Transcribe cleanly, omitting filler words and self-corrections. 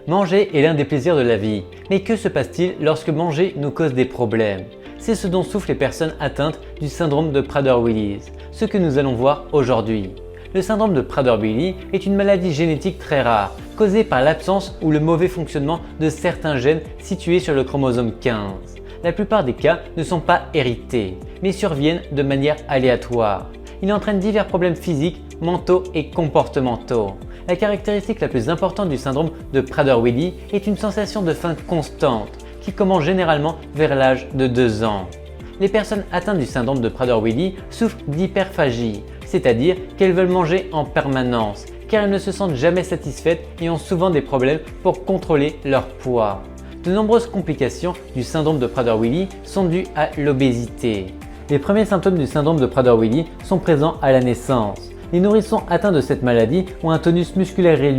Manger est l'un des plaisirs de la vie, mais que se passe-t-il lorsque manger nous cause des problèmes? C'est ce dont souffrent les personnes atteintes du syndrome de Prader-Willi, ce que nous allons voir aujourd'hui. Le syndrome de Prader-Willi est une maladie génétique très rare, causée par l'absence ou le mauvais fonctionnement de certains gènes situés sur le chromosome 15. La plupart des cas ne sont pas hérités, mais surviennent de manière aléatoire. Il entraîne divers problèmes physiques, mentaux et comportementaux. La caractéristique la plus importante du syndrome de Prader-Willi est une sensation de faim constante qui commence généralement vers l'âge de 2 ans. Les personnes atteintes du syndrome de Prader-Willi souffrent d'hyperphagie, c'est-à-dire qu'elles veulent manger en permanence car elles ne se sentent jamais satisfaites et ont souvent des problèmes pour contrôler leur poids. De nombreuses complications du syndrome de Prader-Willi sont dues à l'obésité. Les premiers symptômes du syndrome de Prader-Willi sont présents à la naissance. Les nourrissons atteints de cette maladie ont un tonus musculaire réduit